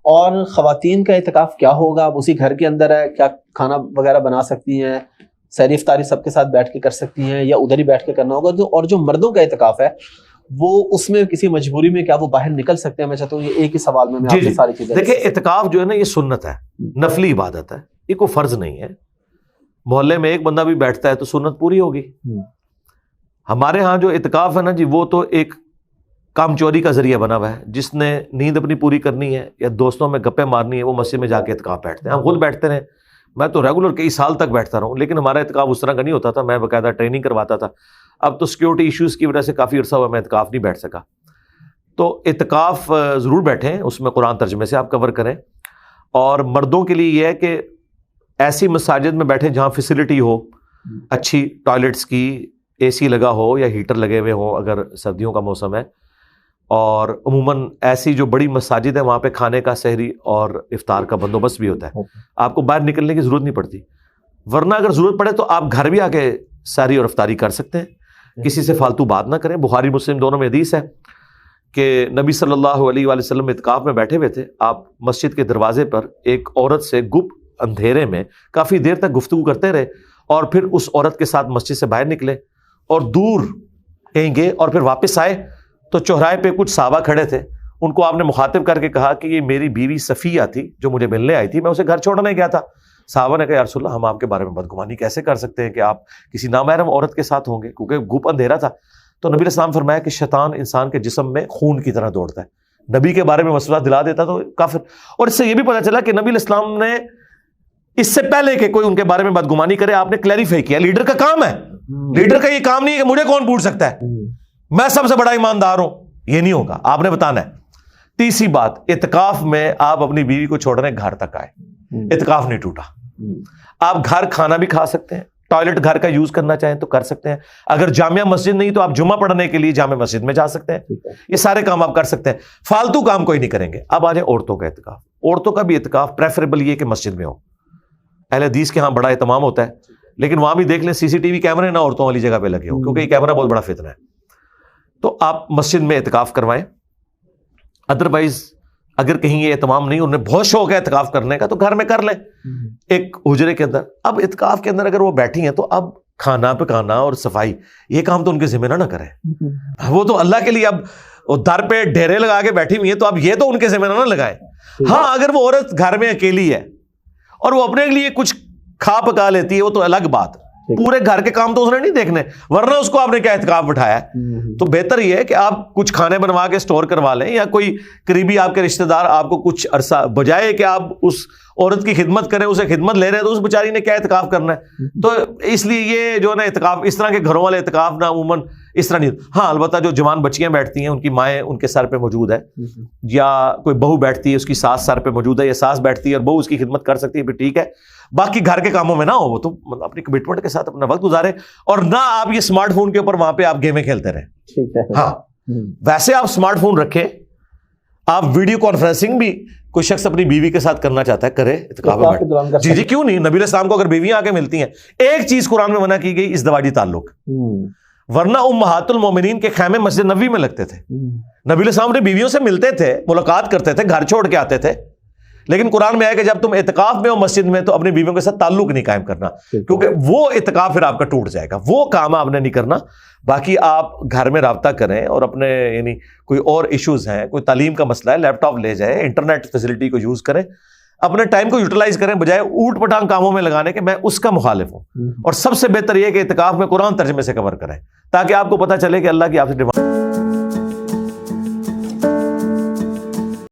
اور خواتین کا اعتکاف کیا ہوگا؟ اب اسی گھر کے اندر ہے، کیا کھانا وغیرہ بنا سکتی ہیں، سحری افطاری سب کے ساتھ بیٹھ کے کر سکتی ہیں، یا ادھر ہی بیٹھ کے کرنا ہوگا؟ اور جو مردوں کا اعتکاف ہے وہ اس میں کسی مجبوری میں کیا وہ باہر نکل سکتے ہیں؟ میں چاہتا ہوں یہ ایک ہی سوال میں آپ سے ساری چیزیں. دیکھیں اعتکاف جو ہے نا یہ سنت ہے، نفلی عبادت ہے، یہ کوئی فرض نہیں ہے. محلے میں ایک بندہ بھی بیٹھتا ہے تو سنت پوری ہوگی. ہمارے ہاں جو اعتکاف ہے نا جی وہ تو ایک کام چوری کا ذریعہ بنا ہوا ہے. جس نے نیند اپنی پوری کرنی ہے یا دوستوں میں گپے مارنی ہے وہ مسجد میں جا کے اعتکاف بیٹھتے ہیں. ہم خود بیٹھتے رہے، میں تو ریگولر کئی سال تک بیٹھتا رہا ہوں، لیکن ہمارا اعتکاف اس طرح کا نہیں ہوتا تھا. میں باقاعدہ ٹریننگ کرواتا تھا. اب تو سیکیورٹی ایشوز کی وجہ سے کافی عرصہ ہوا میں اعتکاف نہیں بیٹھ سکا. تو اعتکاف ضرور بیٹھیں، اس میں قرآن ترجمے سے آپ کور کریں. اور مردوں کے لیے یہ ہے کہ ایسی مساجد میں بیٹھیں جہاں فیسلٹی ہو اچھی، ٹوائلٹس کی، اے سی لگا ہو یا ہیٹر لگے ہوئے ہوں اگر سردیوں کا موسم ہے. اور عموماً ایسی جو بڑی مساجد ہے وہاں پہ کھانے کا، سحری اور افطار کا بندوبست بھی ہوتا ہے. آپ کو باہر نکلنے کی ضرورت نہیں پڑتی. ورنہ اگر ضرورت پڑے تو آپ گھر بھی آ کے سحری اور افطاری کر سکتے ہیں. کسی سے فالتو بات نہ کریں. بخاری مسلم دونوں میں حدیث ہے کہ نبی صلی اللہ علیہ وآلہ وسلم اعتکاف میں بیٹھے ہوئے تھے. آپ مسجد کے دروازے پر ایک عورت سے گپ اندھیرے میں کافی دیر تک گفتگو کرتے رہے، اور پھر اس عورت کے ساتھ مسجد سے باہر نکلے اور دور کہیں گئے، اور پھر واپس آئے تو چوراہے پہ کچھ صحابہ کھڑے تھے. ان کو آپ نے مخاطب کر کے کہا کہ یہ میری بیوی صفیہ تھی جو مجھے ملنے آئی تھی، میں اسے گھر چھوڑنے گیا تھا. صحابہ نے کہا یا رسول اللہ ہم آپ کے بارے میں بدگمانی کیسے کر سکتے ہیں کہ آپ کسی نامحرم عورت کے ساتھ ہوں گے، کیونکہ گپ اندھیرا تھا. تو نبی علیہ السلام فرمایا کہ شیطان انسان کے جسم میں خون کی طرح دوڑتا ہے. نبی کے بارے میں مسئلہ دلا دیتا تو کافر. اور اس سے یہ بھی پتہ چلا کہ نبی علیہ السلام نے اس سے پہلے کہ کوئی ان کے بارے میں بدگمانی کرے آپ نے کلیریفائی کیا. لیڈر کا کام ہے، لیڈر کا یہ کام نہیں ہے کہ مجھے کون پوچھ سکتا ہے، میں سب سے بڑا ایماندار ہوں. یہ نہیں ہوگا، آپ نے بتانا ہے. تیسری بات، اعتکاف میں آپ اپنی بیوی کو چھوڑنے گھر تک آئے، اعتکاف نہیں ٹوٹا. آپ گھر کھانا بھی کھا سکتے ہیں، ٹوائلٹ گھر کا یوز کرنا چاہیں تو کر سکتے ہیں. اگر جامعہ مسجد نہیں تو آپ جمعہ پڑھنے کے لیے جامعہ مسجد میں جا سکتے ہیں. یہ سارے کام آپ کر سکتے ہیں، فالتو کام کوئی نہیں کریں گے. اب آ جائیں عورتوں کا اعتکاف. عورتوں کا بھی اعتکاف پریفریبل یہ کہ مسجد میں ہو. اہل حدیث کے ہاں بڑا اہتمام ہوتا ہے، لیکن وہاں بھی دیکھ لیں سی سی ٹی وی کیمرے نہ عورتوں والی جگہ پہ لگے ہو، کیونکہ یہ کیمرہ بہت بڑا فتنہ ہے. تو آپ مسجد میں اعتکاف کروائیں. ادروائز اگر کہیں یہ اہتمام نہیں، انہیں بہت شوق ہے اعتکاف کرنے کا، تو گھر میں کر لیں ایک حجرے کے اندر. اب اعتکاف کے اندر اگر وہ بیٹھی ہیں تو اب کھانا پکانا اور صفائی یہ کام تو ان کے ذمہ نہ کریں. وہ تو اللہ کے لیے اب در پہ ڈھیرے لگا کے بیٹھی ہوئی ہیں تو اب یہ تو ان کے ذمہ نہ لگائیں. ہاں اگر وہ عورت گھر میں اکیلی ہے اور وہ اپنے لیے کچھ کھا پکا لیتی ہے وہ تو الگ بات. پورے گھر کے کام تو اس نے نہیں دیکھنے، ورنہ اس کو آپ نے کیا اعتکاف بٹھایا ہے. تو بہتر یہ ہے کہ آپ کچھ کھانے بنوا کے سٹور کروا لیں، یا کوئی قریبی آپ کے رشتہ دار آپ کو کچھ عرصہ، بجائے کہ آپ اس عورت کی خدمت کریں، اسے خدمت لے رہے ہیں تو اس بیچاری نے کیا اعتکاف کرنا ہے. تو اس لیے یہ جو نا اعتکاف، اس طرح کے گھروں والے اعتکاف نا عموماً اس طرح نہیں. ہاں البتہ جو جوان بچیاں بیٹھتی ہیں ان کی مائیں ان کے سر پہ موجود ہے، یا کوئی بہو بیٹھتی ہے اس کی ساس سر پہ موجود ہے، یا ساس بیٹھتی ہے اور بہو اس کی خدمت کر سکتی ہے، پھر ٹھیک ہے. باقی گھر کے کاموں میں نہ ہو، وہ تو اپنی کمٹمنٹ کے ساتھ اپنا وقت گزارے، اور نہ آپ یہ اسمارٹ فون کے اوپر وہاں پہ آپ گیمیں کھیلتے رہیں. ہاں ویسے آپ اسمارٹ فون رکھیں. آپ ویڈیو کانفرنسنگ بھی کوئی شخص اپنی بیوی کے ساتھ کرنا چاہتا ہے کرے اعتکاف میں. جی کیوں نہیں. نبی علیہ السلام کو اگر بیویاں آ کے ملتی ہیں، ایک چیز قرآن میں منع کی گئی، ازدواجی تعلق. ورنہ امہات المومنین کے خیمے مسجد نبوی میں لگتے تھے. نبی علیہ السلام اپنی بیویوں سے ملتے تھے، ملاقات کرتے تھے، گھر چھوڑ کے آتے تھے. لیکن قرآن میں آیا کہ جب تم اعتکاف میں ہو مسجد میں تو اپنی بیویوں کے ساتھ تعلق نہیں قائم کرنا، کیونکہ وہ اعتکاف پھر آپ کا ٹوٹ جائے گا. وہ کام آپ نے نہیں کرنا. باقی آپ گھر میں رابطہ کریں، اور اپنے یعنی کوئی اور ایشوز ہیں، کوئی تعلیم کا مسئلہ ہے، لیپ ٹاپ لے جائیں، انٹرنیٹ فیسلٹی کو یوز کریں، اپنے ٹائم کو یوٹیلائز کریں بجائے اوٹ پٹانگ کاموں میں لگانے کے. میں اس کا مخالف ہوں. اور سب سے بہتر یہ کہ اعتکاف میں قرآن ترجمے سے کور کریں تاکہ آپ کو پتہ چلے کہ اللہ کی آپ سے ڈیمانڈ